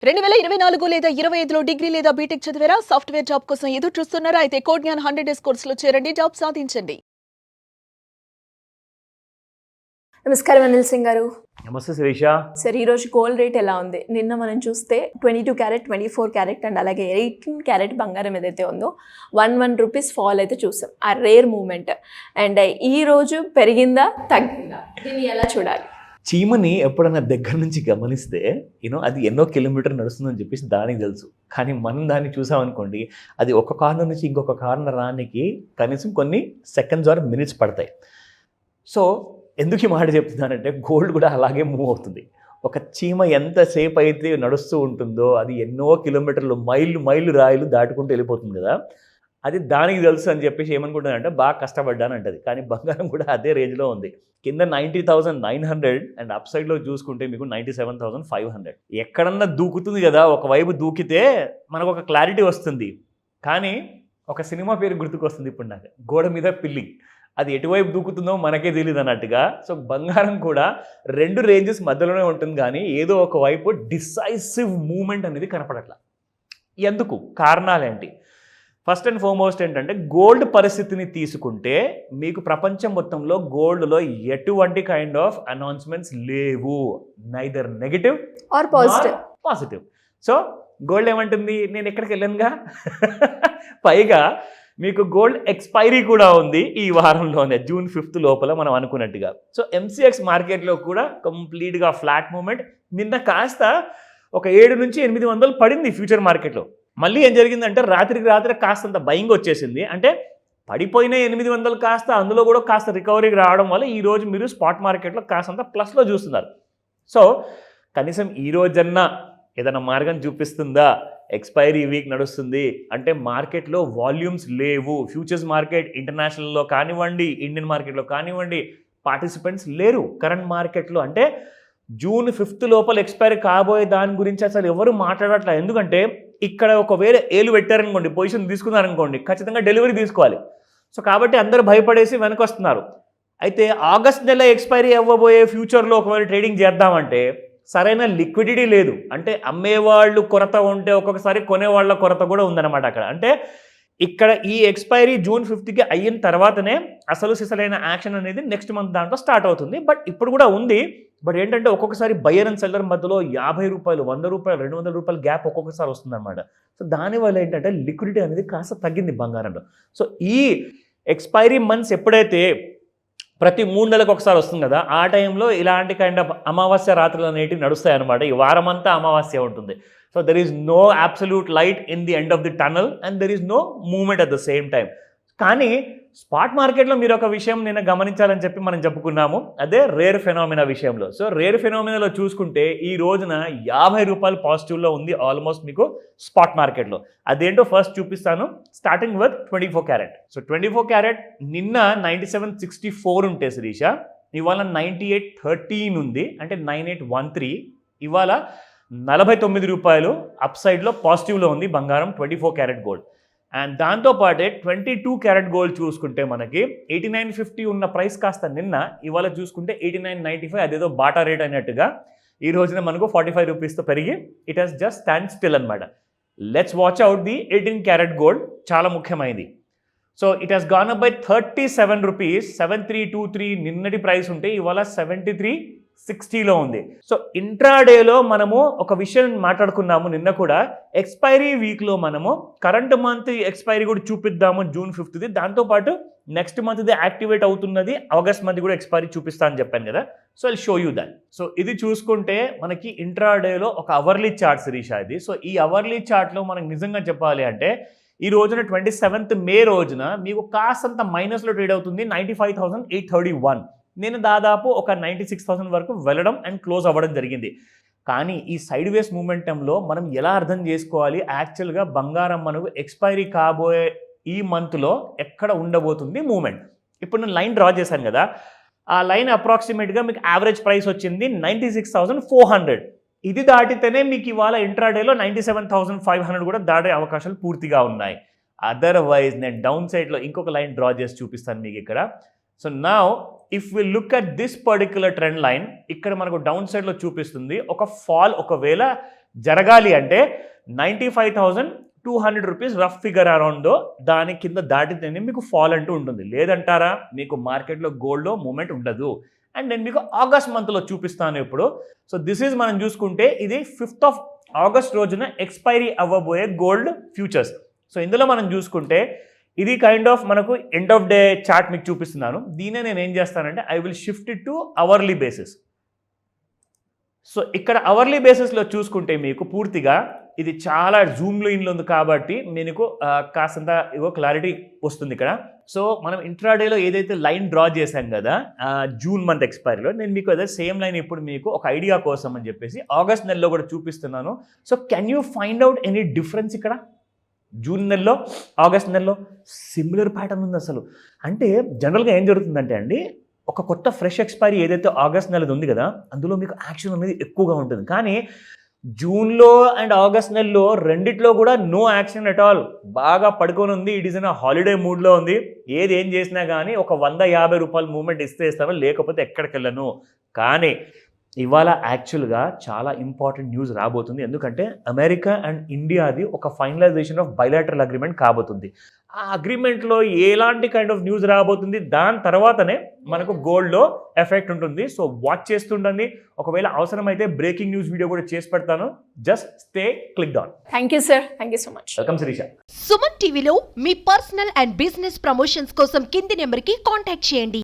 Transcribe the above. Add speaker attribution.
Speaker 1: 2024 లేదా 25లో డిగ్రీ లేదా బీటెక్ చదివారా? సాఫ్ట్‌వేర్ జాబ్ కోసం ఎదురు చూస్తున్నారా? అయితే కోడ్ జ్ఞాన్ 100 డేస్ కోర్సులో చేరండి. జాబ్ సాధించండి.
Speaker 2: నమస్కారం అనిల్ సింగ్ గారు.
Speaker 3: నమస్తే శిరీష.
Speaker 2: సార్, ఈరోజు గోల్డ్ రేట్ ఎలా ఉంది? నిన్న మనం చూస్తే 22 క్యారెట్, 24 క్యారెట్ అండ్ అలాగే 18 క్యారెట్ బంగారం ఏదైతే ఉందో 1 రూపీస్ ఫాల్ అయితే చూసాం. ఆ రేర్ మూమెంట్. అండ్ ఈ రోజు పెరిగిందా తగ్గిందా? దీన్ని ఎలా చూడాలి?
Speaker 3: చీమని ఎప్పుడైనా దగ్గర నుంచి గమనిస్తే అది ఎన్నో కిలోమీటర్ నడుస్తుందని చెప్పేసి దానికి తెలుసు. కానీ మనం దాన్ని చూసామనుకోండి, అది ఒక కార్నర్ నుంచి ఇంకొక కార్నర్ రానికి కనీసం కొన్ని సెకండ్స్ ఆర్ మినిట్స్ పడతాయి. సో ఎందుకు ఈ మాట చెప్తున్నానంటే, గోల్డ్ కూడా అలాగే మూవ్ అవుతుంది. ఒక చీమ ఎంతసేపు అయితే నడుస్తూ ఉంటుందో అది ఎన్నో కిలోమీటర్లు మైళ్ళు రాయిలు దాటుకుంటూ వెళ్ళిపోతుంది కదా. అది దానికి తెలుసు అని చెప్పేసి ఏమనుకుంటుందంటే బాగా కష్టపడ్డాను అంటది. కానీ బంగారం కూడా అదే రేంజ్లో ఉంది. కింద 90,900 అండ్ అప్ సైడ్లో చూసుకుంటే మీకు 97,500. ఎక్కడన్నా దూకుతుంది కదా, ఒకవైపు దూకితే మనకు ఒక క్లారిటీ వస్తుంది. కానీ ఒక సినిమా పేరు గుర్తుకొస్తుంది ఇప్పుడు నాకు, గోడ మీద పిల్లి. అది ఎటువైపు దూకుతుందో మనకే తెలియదు అన్నట్టుగా. సో బంగారం కూడా 2 రేంజెస్ మధ్యలోనే ఉంటుంది, కానీ ఏదో ఒకవైపు డిసైసివ్ మూమెంట్ అనేది కనపడట్లా. ఎందుకు? కారణాలేంటి? ఫస్ట్ అండ్ ఫార్మోస్ట్ ఏంటంటే, గోల్డ్ పరిస్థితిని తీసుకుంటే మీకు ప్రపంచం మొత్తంలో గోల్డ్లో ఎటువంటి కైండ్ ఆఫ్ అనౌన్స్మెంట్స్ లేవు, neither negative
Speaker 2: or
Speaker 3: positive. So gold ఏమంటుంది, నేను ఎక్కడికి వెళ్ళనుగా. పైగా మీకు గోల్డ్ ఎక్స్పైరీ కూడా ఉంది ఈ వారంలోనే, June 5 లోపల మనం అనుకున్నట్టుగా. సో MCX మార్కెట్లో కూడా కంప్లీట్గా ఫ్లాట్ మూమెంట్. నిన్న కాస్త ఒక 7 నుంచి 800 పడింది ఫ్యూచర్ మార్కెట్లో. మళ్ళీ ఏం జరిగిందంటే, రాత్రి కాస్తంత బయింగ్ వచ్చేసింది. అంటే పడిపోయిన 800 కాస్త అందులో కూడా కాస్త రికవరీకి రావడం వల్ల ఈరోజు మీరు స్పాట్ మార్కెట్లో కాస్తంత ప్లస్లో చూస్తున్నారు. సో కనీసం ఈ రోజన్నా ఏదైనా మార్గం చూపిస్తుందా? ఎక్స్పైరీ వీక్ నడుస్తుంది అంటే మార్కెట్లో వాల్యూమ్స్ లేవు. ఫ్యూచర్స్ మార్కెట్ ఇంటర్నేషనల్లో కానివ్వండి, ఇండియన్ మార్కెట్లో కానివ్వండి, పార్టిసిపెంట్స్ లేరు కరెంట్ మార్కెట్లో. అంటే June 5 లోపల ఎక్స్పైరీ కాబోయే దాని గురించి అసలు ఎవరు మాట్లాడట్లేదు. ఎందుకంటే ఇక్కడ ఒకవేళ ఏలు పెట్టారనుకోండి, పొజిషన్ తీసుకున్నారనుకోండి, ఖచ్చితంగా డెలివరీ తీసుకోవాలి. సో కాబట్టి అందరూ భయపడేసి వెనకొస్తున్నారు. అయితే ఆగస్ట్ నెల ఎక్స్పైరీ అవ్వబోయే ఫ్యూచర్లో ఒకవేళ ట్రేడింగ్ చేద్దామంటే సరైన లిక్విడిటీ లేదు. అంటే అమ్మేవాళ్ళు కొరత ఉంటే ఒక్కొక్కసారి కొనేవాళ్ళ కొరత కూడా ఉందన్నమాట అక్కడ. అంటే ఇక్కడ ఈ ఎక్స్పైరీ June 5కి అయిన తర్వాతనే అసలు సిసలైన యాక్షన్ అనేది నెక్స్ట్ మంత్ దాంట్లో స్టార్ట్ అవుతుంది. బట్ ఇప్పుడు కూడా ఉంది. బట్ ఏంటంటే ఒక్కొక్కసారి బయ్యర్ అండ్ సెల్లర్ మధ్యలో ₹50, ₹100, ₹200 గ్యాప్ ఒక్కొక్కసారి వస్తుందన్నమాట. సో దానివల్ల ఏంటంటే లిక్విడిటీ అనేది కాస్త తగ్గింది బంగారంలో. సో ఈ ఎక్స్పైరీ మంత్స్ ఎప్పుడైతే ప్రతి 3 నెలలకు ఒకసారి వస్తుంది కదా, ఆ టైంలో ఇలాంటి కైండ్ ఆఫ్ అమావాస్య రాత్రులు అనేటివి నడుస్తాయి అనమాట. ఈ వారమంతా అమావాస్య ఉంటుంది. So there is no absolute light in the end of the tunnel and there is no movement at the same time. కానీ స్పాట్ మార్కెట్లో మీరు ఒక విషయం నేను గమనించాలని చెప్పి మనం చెప్పుకున్నాము, అదే రేర్ ఫెనామినా విషయంలో. సో రేర్ ఫెనామినాలో చూసుకుంటే ఈ రోజున ₹50 పాజిటివ్లో ఉంది ఆల్మోస్ట్ మీకు స్పాట్ మార్కెట్లో. అదేంటో ఫస్ట్ చూపిస్తాను, starting with 24 carrot. So 24 carrot నిన్న 97.64 ఉంటే శిరీష, ఇవాళ 98.13 ఉంది, అంటే 9813. ఇవాళ ₹49 అప్ సైడ్లో పాజిటివ్లో ఉంది బంగారం 24 క్యారెట్ గోల్డ్. అండ్ దాంతోపాటే 22 క్యారెట్ గోల్డ్ చూసుకుంటే మనకి 89.50 ఉన్న ప్రైస్ కాస్త నిన్న ఇవాళ చూసుకుంటే 89.95, అదేదో బాటా రేట్ అయినట్టుగా ఈ రోజున మనకు ₹45తో పెరిగి it has just stand still అనమాట. Let's watch out the 18 carat gold, చాలా ముఖ్యమైనది. So it has gone up by ₹37, 7323 నిన్నటి ప్రైస్ ఉంటే ఇవాళ 7360లో ఉంది. సో ఇంట్రాడేలో మనము ఒక విషయం మాట్లాడుకున్నాము నిన్న కూడా, ఎక్స్పైరీ వీక్లో మనము కరెంట్ మంత్ ఎక్స్పైరీ కూడా చూపిద్దాము June 5ది, దాంతోపాటు నెక్స్ట్ మంత్ది యాక్టివేట్ అవుతున్నది ఆగస్ట్ మంత్ కూడా ఎక్స్పైరీ చూపిస్తా అని చెప్పాను కదా. So I'll show you that. So ఇది చూసుకుంటే మనకి ఇంట్రాడేలో ఒక అవర్లీ చార్ట్ శిరీష ఇది. సో ఈ అవర్లీ చార్ట్లో మనకు నిజంగా చెప్పాలి అంటే ఈ రోజున 27th మే రోజున మీకు కాస్తంత మైనస్లో ట్రేడ్ అవుతుంది, 95,831. నేను దాదాపు ఒక 96,000 వరకు వెళ్ళడం అండ్ క్లోజ్ అవ్వడం జరిగింది. కానీ ఈ సైడ్ వేస్ మూమెంటంలో మనం ఎలా అర్థం చేసుకోవాలి, యాక్చువల్గా బంగారం మనకు ఎక్స్పైరీ కాబోయే ఈ మంత్లో ఎక్కడ ఉండబోతుంది మూమెంట్. ఇప్పుడు నేను లైన్ డ్రా చేశాను కదా, ఆ లైన్ అప్రాక్సిమేట్గా మీకు యావరేజ్ ప్రైస్ వచ్చింది 96,400. ఇది దాటితేనే మీకు ఇవాళ ఇంట్రాడేలో 97,500 కూడా దాటే అవకాశాలు పూర్తిగా ఉన్నాయి. అదర్వైజ్ నేను డౌన్ సైడ్లో ఇంకొక లైన్ డ్రా చేసి చూపిస్తాను మీకు ఇక్కడ. So now if we look at this particular trend line, ఇక్కడ మనకు డౌన్ సైడ్లో చూపిస్తుంది ఒక ఫాల్ ఒకవేళ జరగాలి అంటే 95,200 రూపీస్ రఫ్ ఫిగర్ అరౌండ్లో దాని కింద దాటితేనే మీకు ఫాల్ అంటూ ఉంటుంది. లేదంటారా మీకు మార్కెట్లో గోల్డ్లో మూమెంట్ ఉండదు. అండ్ నేను మీకు ఆగస్ట్ మంత్లో చూపిస్తాను ఇప్పుడు. సో దిస్ ఈజ్ మనం చూసుకుంటే ఇది 5th of August రోజున ఎక్స్పైరీ అవ్వబోయే గోల్డ్ ఫ్యూచర్స్. సో ఇందులో మనం చూసుకుంటే ఇది కైండ్ ఆఫ్ మనకు ఎండ్ ఆఫ్ డే చార్ట్ మీకు చూపిస్తున్నాను. దీనే నేను ఏం చేస్తానంటే I will shift it to hourly basis. So ఇక్కడ అవర్లీ బేసిస్లో చూసుకుంటే మీకు పూర్తిగా ఇది చాలా జూమ్లో ఇన్లో ఉంది కాబట్టి మీకు కాస్తంత క్లారిటీ వస్తుంది ఇక్కడ. సో మనం ఇంట్రాడేలో ఏదైతే లైన్ డ్రా చేశాం కదా జూన్ మంత్ ఎక్స్పైరీలో, నేను మీకు అదే సేమ్ లైన్ ఇప్పుడు మీకు ఒక ఐడియా కోసం అని చెప్పేసి ఆగస్ట్ నెలలో కూడా చూపిస్తున్నాను. So can you find out any difference ఇక్కడ జూన్ నెలలో ఆగస్ట్ నెలలో? సిమిలర్ ప్యాటర్న్ ఉంది అసలు. అంటే జనరల్గా ఏం జరుగుతుందంటే అండి, ఒక కొత్త ఫ్రెష్ ఎక్స్పైరీ ఏదైతే ఆగస్ట్ నెలది ఉంది కదా అందులో మీకు యాక్షన్ అనేది ఎక్కువగా ఉంటుంది. కానీ జూన్లో అండ్ ఆగస్ట్ నెలలో రెండిట్లో కూడా నో యాక్షన్ ఎట్ ఆల్. బాగా పడుకొని ఉంది. ఇట్ ఈస్ ఇన్ హాలిడే మూడ్లో ఉంది. ఏం చేసినా కానీ ఒక 150 రూపాయల మూమెంట్ ఇస్తాను, లేకపోతే ఎక్కడికి వెళ్ళను. కానీ ఇవాళ యాక్చువల్గా చాలా ఇంపార్టెంట్ న్యూస్ రాబోతుంది. ఎందుకంటే అమెరికా అండ్ ఇండియాది ఒక ఫైనలైజేషన్ ఆఫ్ బైలాటరల్ అగ్రిమెంట్ కాబోతుంది. ఆ అగ్రిమెంట్లో ఎలాంటి కైండ్ ఆఫ్ న్యూస్ రాబోతుంది, దాని తర్వాతనే మనకు గోల్డ్లో ఎఫెక్ట్ ఉంటుంది. సో వాచ్ చేస్తుండండి. ఒకవేళ అవసరమైతే బ్రేకింగ్ న్యూస్ వీడియో కూడా చేసి పెడతాను. Just stay click on.
Speaker 2: Thank you sir, thank you so much.
Speaker 3: Welcome Sirisha.
Speaker 4: Suman టీవీలో మీ పర్సనల్ అండ్ బిజినెస్ ప్రమోషన్స్ కోసం కింది నెంబర్కి కాంటాక్ట్ చేయండి.